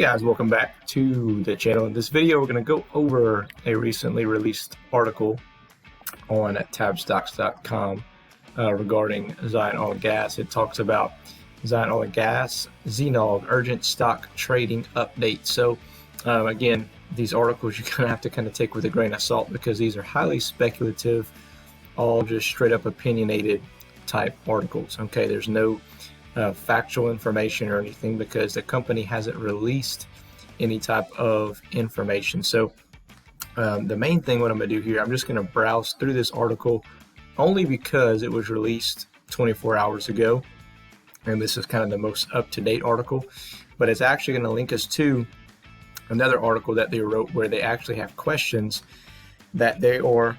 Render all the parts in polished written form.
Hey guys, welcome back to the channel. In this video, we're going to go over a recently released article on Tabstocks.com regarding ZNOG Gas. It talks about ZNOG Gas, ZNOG Urgent Stock Trading Update. So again, these articles you're going to have to kind of take with a grain of salt because these are highly speculative, all just straight up opinionated type articles. Okay, there's no factual information or anything because the company hasn't released any type of information. So the main thing what I'm going to do here, I'm just going to browse through this article only because it was released 24 hours ago, and this is kind of the most up-to-date article, but it's actually going to link us to another article that they wrote where they actually have questions that they are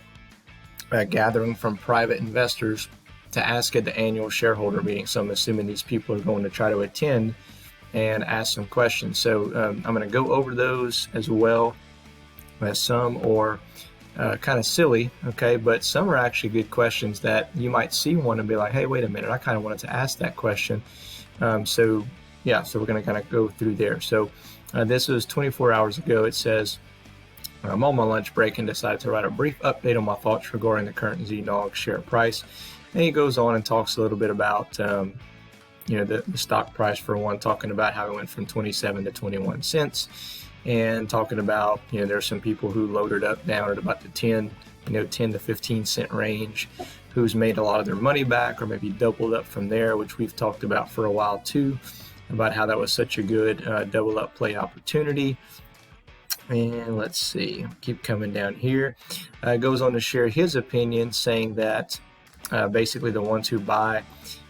gathering from private investors to ask at the annual shareholder meeting. So I'm assuming these people are going to try to attend and ask some questions. So I'm going to go over those as well. Some are kind of silly, okay, but some are actually good questions that you might see one and be like, hey, wait a minute, I kind of wanted to ask that question. So we're going to kind of go through there. So this was 24 hours ago. It says, I'm on my lunch break and decided to write a brief update on my thoughts regarding the current ZNOG share price. And he goes on and talks a little bit about, the stock price for one, talking about how it went from 27 to 21 cents, and talking about, there's some people who loaded up down at about the 10 to 15 cent range, who's made a lot of their money back or maybe doubled up from there, which we've talked about for a while too, about how that was such a good double up play opportunity. And let's see, keep coming down here. Goes on to share his opinion, saying that basically the ones who buy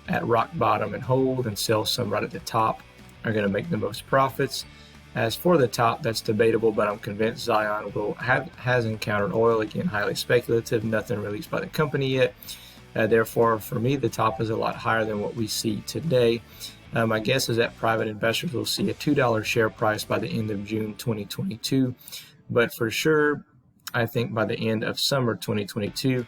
at rock bottom and hold and sell some right at the top are going to make the most profits. As for the top, that's debatable, but I'm convinced Zion has encountered oil. Again, highly speculative, nothing released by the company yet. Therefore, for me, the top is a lot higher than what we see today. My guess is that private investors will see a $2 share price by the end of June 2022. But for sure, I think by the end of summer 2022,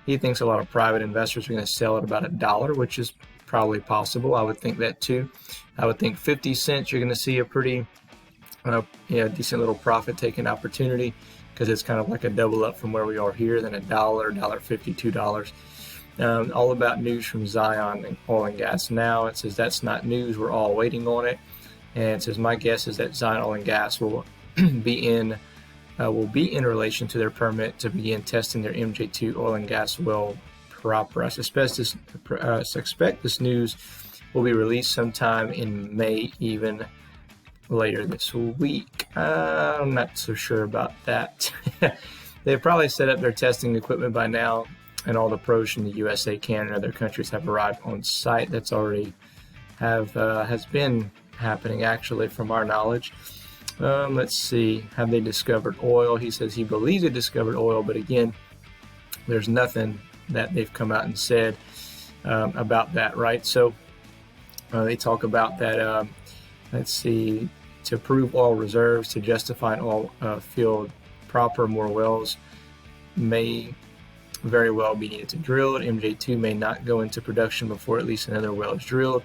he thinks a lot of private investors are going to sell at about $1, which is probably possible. I would think that too. I would think 50 cents, you're going to see a pretty decent little profit taking opportunity because it's kind of like a double up from where we are here, then $1, $1.50, $2. All about news from Zion and Oil and Gas Now. It says that's not news. We're all waiting on it. And it says my guess is that Zion Oil and Gas will be in relation to their permit to begin testing their MJ2 oil and gas well proper. I suspect this news will be released sometime in May, even later this week. I'm not so sure about that. They've probably set up their testing equipment by now, and all the pros from the USA, Canada, and other countries have arrived on site. That's already has been happening, actually, from our knowledge. Let's see, have they discovered oil? He says he believes they discovered oil, but again, there's nothing that they've come out and said about that, right? So they talk about that, let's see, to prove oil reserves, to justify an oil field proper, more wells may very well be needed to drill. MJ2 may not go into production before at least another well is drilled.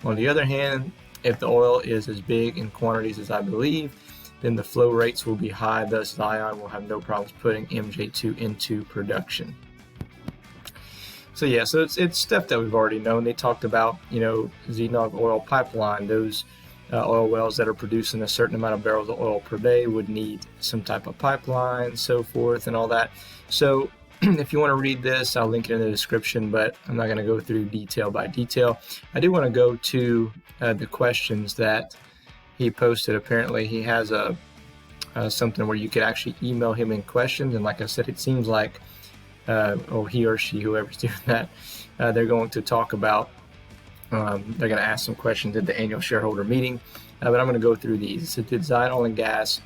On the other hand, if the oil is as big in quantities as I believe, then the flow rates will be high, thus Zion will have no problems putting MJ2 into production. So yeah, so it's stuff that we've already known. They talked about, ZNOG oil pipeline, those oil wells that are producing a certain amount of barrels of oil per day would need some type of pipeline, so forth and all that. So if you want to read this, I'll link it in the description, but I'm not going to go through detail by detail. I do want to go to the questions that he posted. Apparently, he has something where you could actually email him in questions. And like I said, it seems like, or he or she, whoever's doing that, they're going to talk about, they're going to ask some questions at the annual shareholder meeting. But I'm going to go through these. It said, did Zion Oil and Gas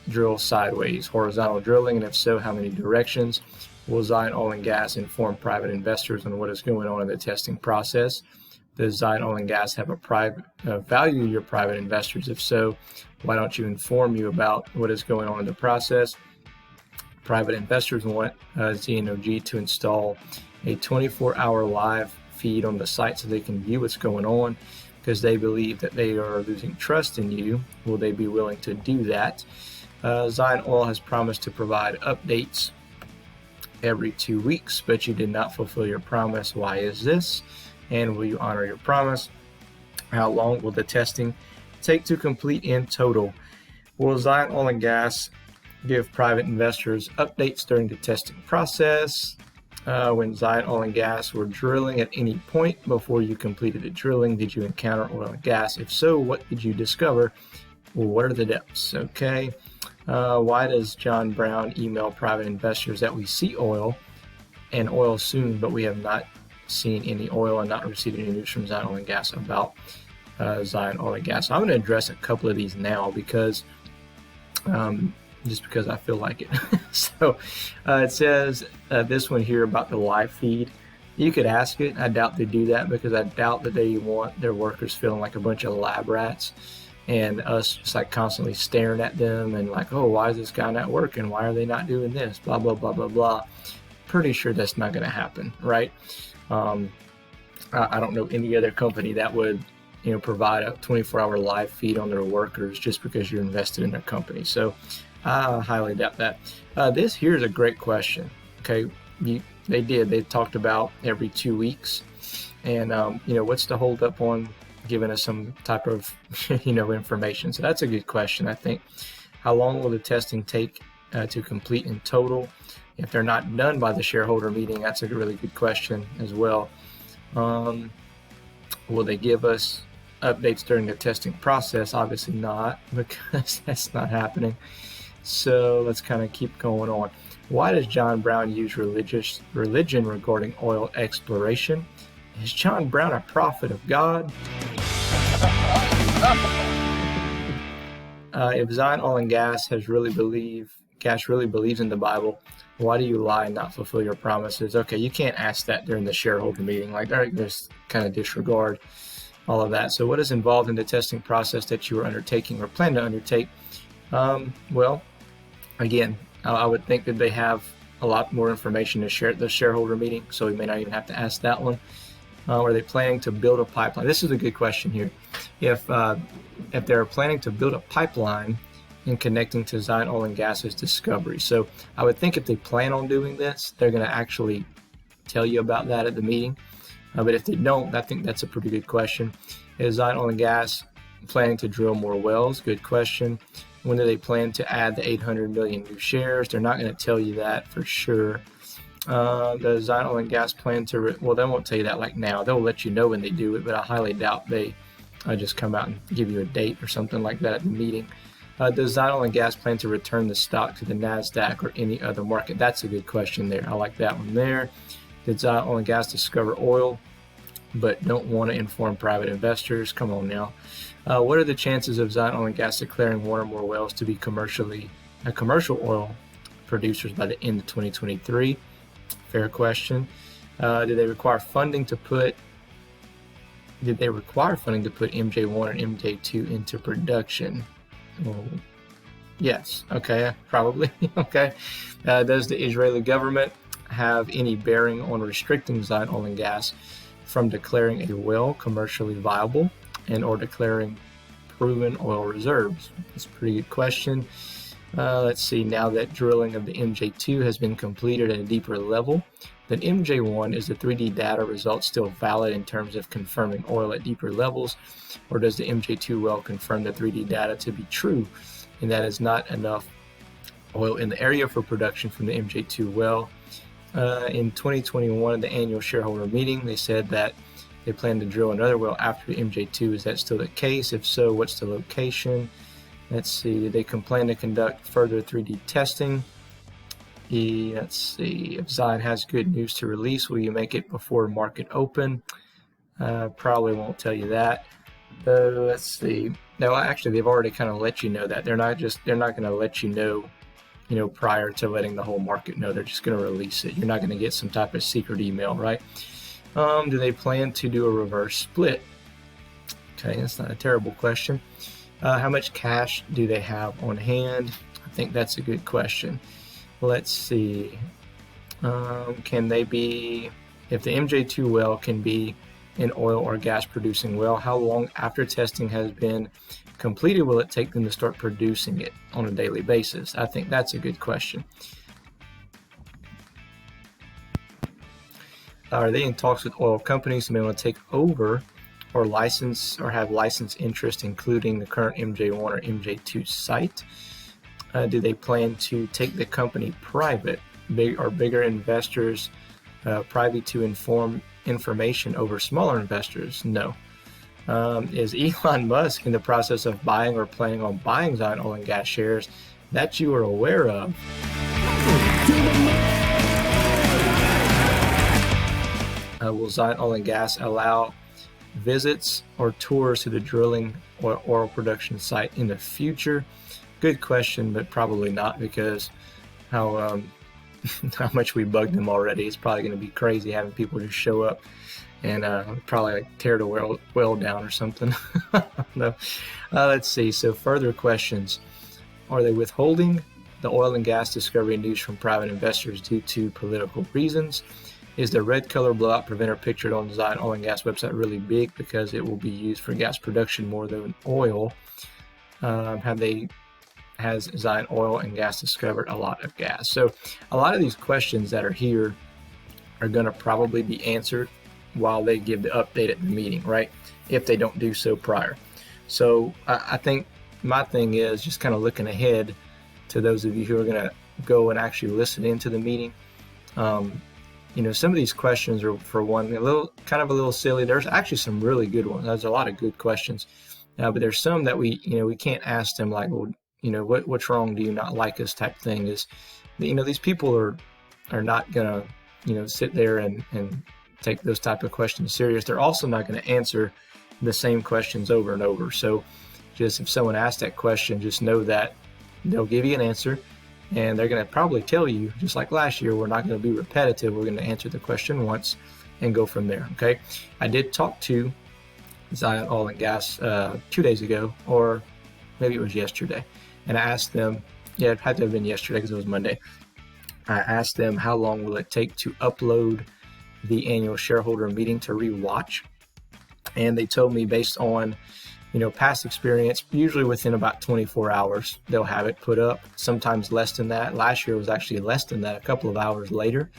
drill sideways, horizontal drilling? And if so, how many directions? Will Zion Oil and Gas inform private investors on what is going on in the testing process? Does Zion Oil and Gas have a private value your private investors? If so, why don't you inform you about what is going on in the process? Private investors want ZNOG to install a 24-hour live feed on the site so they can view what's going on. because they believe that they are losing trust in you. Will they be willing to do that? Zion Oil has promised to provide updates every 2 weeks, but you did not fulfill your promise. Why is this? And will you honor your promise? How long will the testing take to complete in total? Will Zion Oil and Gas give private investors updates during the testing process? When Zion Oil and Gas were drilling at any point before you completed the drilling, did you encounter oil and gas? If so, what did you discover? Well, what are the depths? Okay. Why does John Brown email private investors that we see oil and oil soon, but we have not seen any oil and not received any news from Zion Oil and Gas about Zion Oil and Gas? I'm going to address a couple of these now because just because I feel like it. So it says this one here about the live feed. You could ask it. I doubt they do that because I doubt that they want their workers feeling like a bunch of lab rats and us just like constantly staring at them and like, oh, why is this guy not working? Why are they not doing this? Blah, blah, blah, blah, blah. Pretty sure that's not going to happen, right? I don't know any other company that would provide a 24-hour live feed on their workers just because you're invested in their company. So I highly doubt that. This here is a great question. Okay, they talked about every 2 weeks, and what's the hold up on giving us some type of information? So that's a good question, I think. How long will the testing take to complete in total? If they're not done by the shareholder meeting, that's a really good question as well. Will they give us updates during the testing process? Obviously not, because that's not happening. So let's kind of keep going on. Why does John Brown use religion regarding oil exploration? Is John Brown a prophet of God? If Zion Oil and Gas really believes in the Bible, why do you lie and not fulfill your promises? Okay, you can't ask that during the shareholder meeting. Like, they're just kind of disregard all of that. So what is involved in the testing process that you are undertaking or plan to undertake? Well, again, I would think that they have a lot more information to share at the shareholder meeting, so we may not even have to ask that one. Are they planning to build a pipeline? This is a good question here. If they're planning to build a pipeline in connecting to Zion Oil and Gas's discovery. So I would think if they plan on doing this, they're going to actually tell you about that at the meeting. But if they don't, I think that's a pretty good question. Is Zion Oil and Gas planning to drill more wells? Good question. When do they plan to add the 800 million new shares? They're not going to tell you that for sure. Does Zion Oil and Gas plan to, well, they won't tell you that like now. They'll let you know when they do it, but I highly doubt they just come out and give you a date or something like that at the meeting. Does Zion Oil and Gas plan to return the stock to the NASDAQ or any other market? That's a good question there. I like that one there. Did Zion Oil and Gas discover oil but don't want to inform private investors? Come on now. What are the chances of Zion Oil and Gas declaring one or more wells to be commercial oil producers by the end of 2023? Fair question. Did they require funding to put MJ1 or MJ2 into production? Well, yes. Okay. Probably. Okay. Does the Israeli government have any bearing on restricting Zion Oil and Gas from declaring a well commercially viable and or declaring proven oil reserves? That's a pretty good question. Let's see. Now that drilling of the MJ2 has been completed at a deeper level than MJ1, is the 3D data result still valid in terms of confirming oil at deeper levels, or does the MJ2 well confirm the 3D data to be true and that is not enough oil in the area for production from the MJ2 well? In 2021, at the annual shareholder meeting, they said that they plan to drill another well after MJ2. Is that still the case? If so, what's the location? Let's see. They plan to conduct further 3D testing. Let's see. If Zion has good news to release, will you make it before market open? Probably won't tell you that. Let's see. No, actually, they've already kind of let you know that. They're not going to let you know, prior to letting the whole market know. They're just going to release it. You're not going to get some type of secret email, right? Do they plan to do a reverse split? Okay, that's not a terrible question. How much cash do they have on hand? I think that's a good question. Let's see. Can they be, if the MJ2 well can be an oil or gas producing well? How long after testing has been completed will it take them to start producing it on a daily basis? I think that's a good question. Are they in talks with oil companies who may want to take over or license or have license interest, including the current MJ1 or MJ2 site? Do they plan to take the company private? Bigger investors privy to information over smaller investors? No. Is Elon Musk in the process of buying or planning on buying Zion Oil and Gas shares that you are aware of? Will Zion Oil and Gas allow visits or tours to the drilling or oil production site in the future? Good question, but probably not, because how much we bugged them already. It's probably going to be crazy having people just show up and probably like tear the well down or something. No. Let's see. So further questions. Are they withholding the oil and gas discovery news from private investors due to political reasons? Is the red color blowout preventer pictured on the Zion Oil and Gas website really big because it will be used for gas production more than oil? Has Zion Oil and Gas discovered a lot of gas? So a lot of these questions that are here are going to probably be answered while they give the update at the meeting, right? If they don't do so prior. So I think my thing is just kind of looking ahead to those of you who are going to go and actually listen into the meeting. Some of these questions are, for one, a little silly. There's actually some really good ones. There's a lot of good questions, but there's some that we can't ask them, like, well, what's wrong? Do you not like us? Type thing is, these people are not gonna, sit there and take those type of questions serious. They're also not going to answer the same questions over and over. So just if someone asks that question, just know that they'll give you an answer. And they're going to probably tell you, just like last year, we're not going to be repetitive. We're going to answer the question once and go from there, okay? I did talk to Zion Oil and Gas 2 days ago, or maybe it was yesterday. And I asked them, yeah, it had to have been yesterday because it was Monday. I asked them, how long will it take to upload the annual shareholder meeting to rewatch? And they told me, based on past experience, usually within about 24 hours, they'll have it put up, sometimes less than that. Last year was actually less than that. A couple of hours later,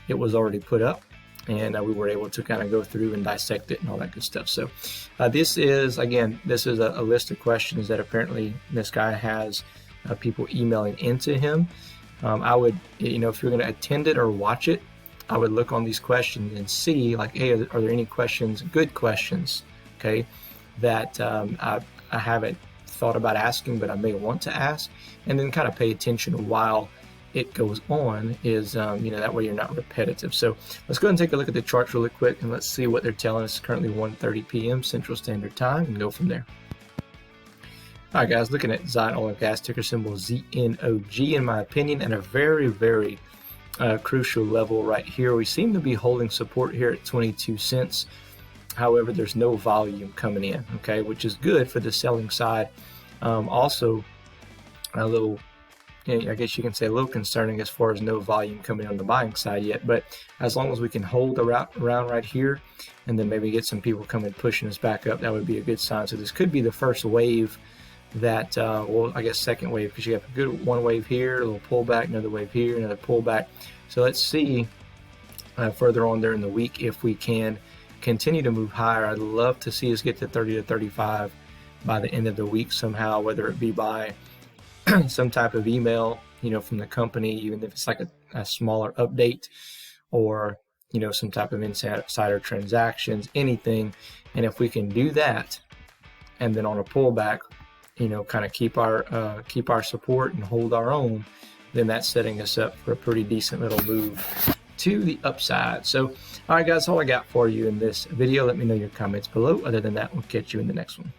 it was already put up, and we were able to kind of go through and dissect it and all that good stuff. So this is a list of questions that apparently this guy has people emailing into him. I would, if you're going to attend it or watch it, I would look on these questions and see, like, hey, are there any questions, good questions, okay, that I haven't thought about asking, but I may want to ask, and then kind of pay attention while it goes on, is that way you're not repetitive. So let's go ahead and take a look at the charts really quick, and let's see what they're telling us. It's currently 1:30 p.m. Central Standard Time, and go from there. All right, guys, looking at Zion Oil and Gas, ticker symbol ZNOG, in my opinion, at a very, very crucial level right here. We seem to be holding support here at 22 cents. However, there's no volume coming in, okay, which is good for the selling side. Also, a little, I guess you can say a little concerning as far as no volume coming on the buying side yet. But as long as we can hold around right here and then maybe get some people coming pushing us back up, that would be a good sign. So this could be the first wave that, well, I guess second wave, because you have a good one wave here, a little pullback, another wave here, another pullback. So let's see further on during the week if we can continue to move higher. I'd love to see us get to 30 to 35 by the end of the week somehow, whether it be by some type of email, from the company, even if it's like a smaller update, or, some type of insider transactions, anything. And if we can do that, and then on a pullback, kind of keep our support and hold our own, then that's setting us up for a pretty decent little move to the upside. So, all right, guys, that's all I got for you in this video. Let me know your comments below. Other than that, we'll catch you in the next one.